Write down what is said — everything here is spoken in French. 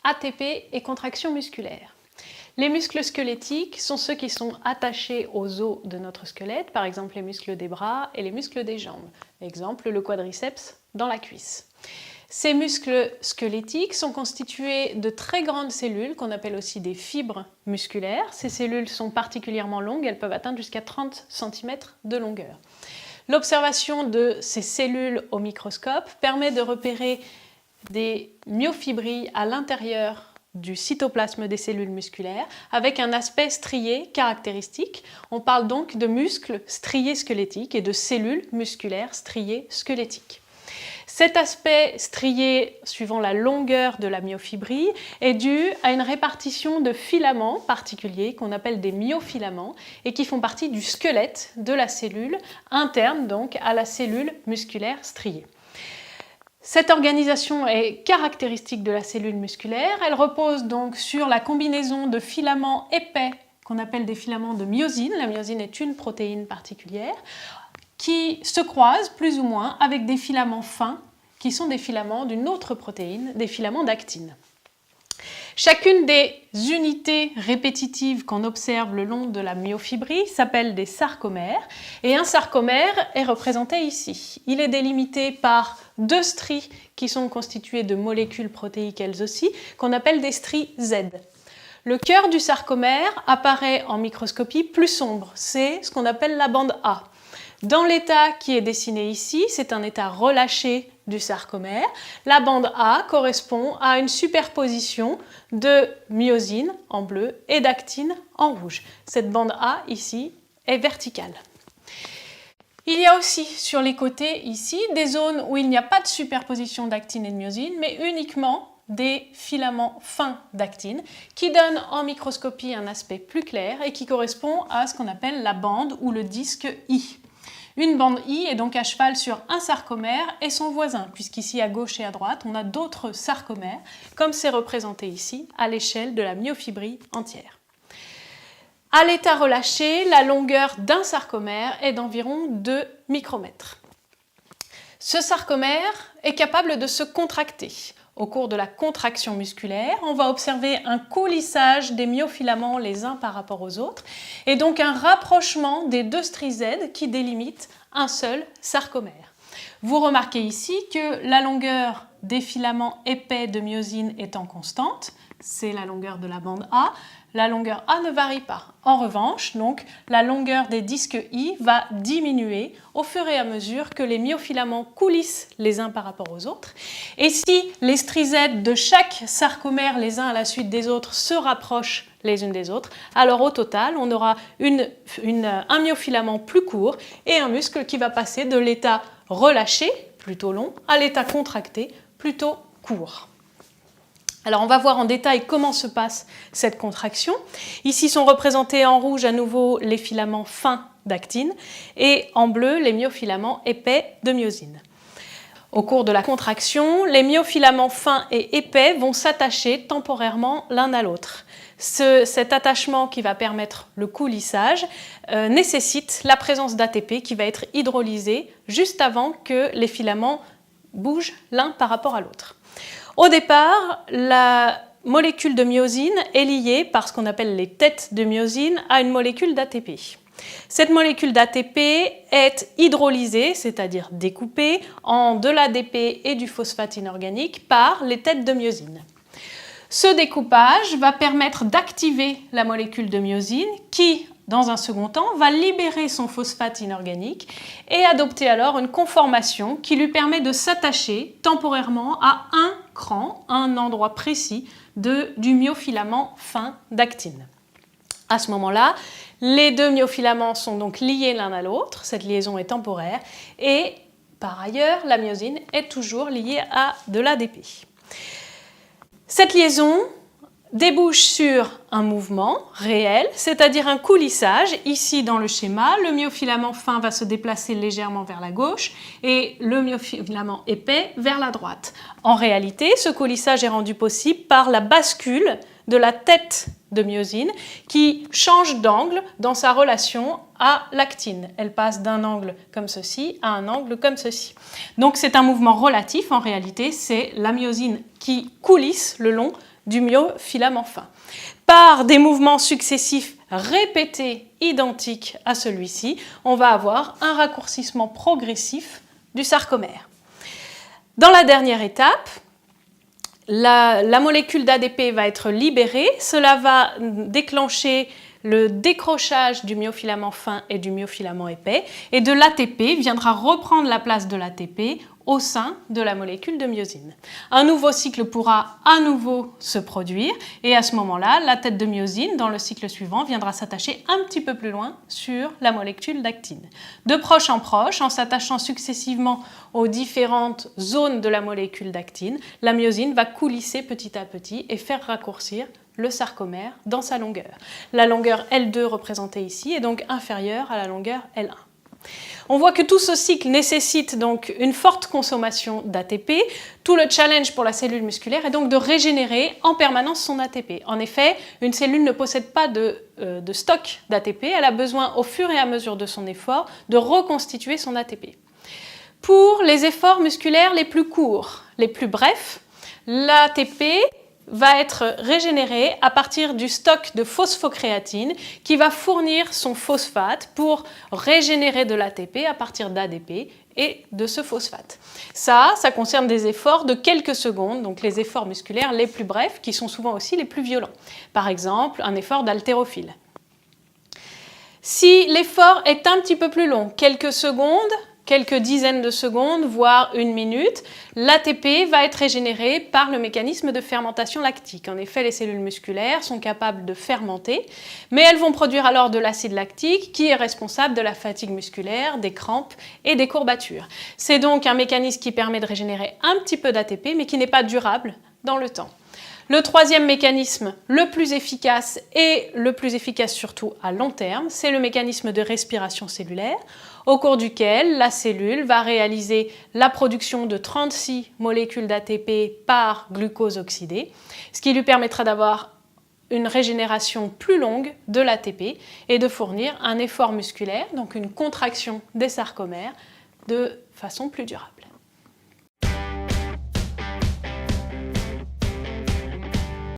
ATP et contraction musculaire. Les muscles squelettiques sont ceux qui sont attachés aux os de notre squelette, par exemple les muscles des bras et les muscles des jambes. Exemple, le quadriceps dans la cuisse. Ces muscles squelettiques sont constitués de très grandes cellules qu'on appelle aussi des fibres musculaires. Ces cellules sont particulièrement longues, elles peuvent atteindre jusqu'à 30 cm de longueur. L'observation de ces cellules au microscope permet de repérer des myofibrilles à l'intérieur du cytoplasme des cellules musculaires avec un aspect strié caractéristique. On parle donc de muscles striés squelettiques et de cellules musculaires striées squelettiques. Cet aspect strié suivant la longueur de la myofibrille est dû à une répartition de filaments particuliers qu'on appelle des myofilaments et qui font partie du squelette de la cellule, interne donc à la cellule musculaire striée. Cette organisation est caractéristique de la cellule musculaire. Elle repose donc sur la combinaison de filaments épais qu'on appelle des filaments de myosine. La myosine est une protéine particulière qui se croisent plus ou moins avec des filaments fins qui sont des filaments d'une autre protéine, des filaments d'actine. Chacune des unités répétitives qu'on observe le long de la myofibrille s'appelle des sarcomères et un sarcomère est représenté ici. Il est délimité par deux stries qui sont constituées de molécules protéiques elles aussi, qu'on appelle des stries Z. Le cœur du sarcomère apparaît en microscopie plus sombre, c'est ce qu'on appelle la bande A. Dans l'état qui est dessiné ici, c'est un état relâché du sarcomère. La bande A correspond à une superposition de myosine en bleu et d'actine en rouge. Cette bande A ici est verticale. Il y a aussi sur les côtés ici des zones où il n'y a pas de superposition d'actine et de myosine, mais uniquement des filaments fins d'actine qui donnent en microscopie un aspect plus clair et qui correspond à ce qu'on appelle la bande ou le disque I. Une bande I est donc à cheval sur un sarcomère et son voisin, puisqu'ici à gauche et à droite, on a d'autres sarcomères, comme c'est représenté ici, à l'échelle de la myofibrille entière. À l'état relâché, la longueur d'un sarcomère est d'environ 2 micromètres. Ce sarcomère est capable de se contracter. Au cours de la contraction musculaire, on va observer un coulissage des myofilaments les uns par rapport aux autres et donc un rapprochement des deux stries Z qui délimitent un seul sarcomère. Vous remarquez ici que la longueur des filaments épais de myosine étant constante, c'est la longueur de la bande A, la longueur A ne varie pas. En revanche, donc, la longueur des disques I va diminuer au fur et à mesure que les myofilaments coulissent les uns par rapport aux autres. Et si les stries Z de chaque sarcomère les uns à la suite des autres se rapprochent les unes des autres, alors au total, on aura un myofilament plus court et un muscle qui va passer de l'état relâché, plutôt long, à l'état contracté, plutôt court. Alors on va voir en détail comment se passe cette contraction. Ici sont représentés en rouge à nouveau les filaments fins d'actine et en bleu les myofilaments épais de myosine. Au cours de la contraction, les myofilaments fins et épais vont s'attacher temporairement l'un à l'autre. Cet attachement qui va permettre le coulissage nécessite la présence d'ATP qui va être hydrolysé juste avant que les filaments bougent l'un par rapport à l'autre. Au départ, la molécule de myosine est liée par ce qu'on appelle les têtes de myosine à une molécule d'ATP. Cette molécule d'ATP est hydrolysée, c'est-à-dire découpée en de l'ADP et du phosphate inorganique par les têtes de myosine. Ce découpage va permettre d'activer la molécule de myosine qui, dans un second temps, va libérer son phosphate inorganique et adopter alors une conformation qui lui permet de s'attacher temporairement à un cran, à un endroit précis du myofilament fin d'actine. À ce moment-là, les deux myofilaments sont donc liés l'un à l'autre, cette liaison est temporaire, et par ailleurs, la myosine est toujours liée à de l'ADP. Cette liaison débouche sur un mouvement réel, c'est-à-dire un coulissage. Ici, dans le schéma, le myofilament fin va se déplacer légèrement vers la gauche et le myofilament épais vers la droite. En réalité, ce coulissage est rendu possible par la bascule de la tête de myosine qui change d'angle dans sa relation à l'actine. Elle passe d'un angle comme ceci à un angle comme ceci. Donc c'est un mouvement relatif, en réalité, c'est la myosine qui coulisse le long du myofilament fin. Par des mouvements successifs répétés identiques à celui-ci, on va avoir un raccourcissement progressif du sarcomère. Dans la dernière étape, la molécule d'ADP va être libérée, cela va déclencher le décrochage du myofilament fin et du myofilament épais, et de l'ATP viendra reprendre la place de l'ATP au sein de la molécule de myosine. Un nouveau cycle pourra à nouveau se produire, et à ce moment-là, la tête de myosine, dans le cycle suivant, viendra s'attacher un petit peu plus loin sur la molécule d'actine. De proche, en s'attachant successivement aux différentes zones de la molécule d'actine, la myosine va coulisser petit à petit et faire raccourcir le sarcomère dans sa longueur. La longueur L2 représentée ici est donc inférieure à la longueur L1. On voit que tout ce cycle nécessite donc une forte consommation d'ATP. Tout le challenge pour la cellule musculaire est donc de régénérer en permanence son ATP. En effet, une cellule ne possède pas de stock d'ATP, elle a besoin au fur et à mesure de son effort de reconstituer son ATP. Pour les efforts musculaires les plus courts, les plus brefs, l'ATP va être régénéré à partir du stock de phosphocréatine qui va fournir son phosphate pour régénérer de l'ATP à partir d'ADP et de ce phosphate. Ça concerne des efforts de quelques secondes, donc les efforts musculaires les plus brefs qui sont souvent aussi les plus violents. Par exemple, un effort d'haltérophile. Si l'effort est un petit peu plus long, quelques secondes, quelques dizaines de secondes, voire une minute, l'ATP va être régénéré par le mécanisme de fermentation lactique. En effet, les cellules musculaires sont capables de fermenter, mais elles vont produire alors de l'acide lactique qui est responsable de la fatigue musculaire, des crampes et des courbatures. C'est donc un mécanisme qui permet de régénérer un petit peu d'ATP, mais qui n'est pas durable dans le temps. Le troisième mécanisme le plus efficace et le plus efficace surtout à long terme, c'est le mécanisme de respiration cellulaire, au cours duquel la cellule va réaliser la production de 36 molécules d'ATP par glucose oxydé, ce qui lui permettra d'avoir une régénération plus longue de l'ATP et de fournir un effort musculaire, donc une contraction des sarcomères, de façon plus durable.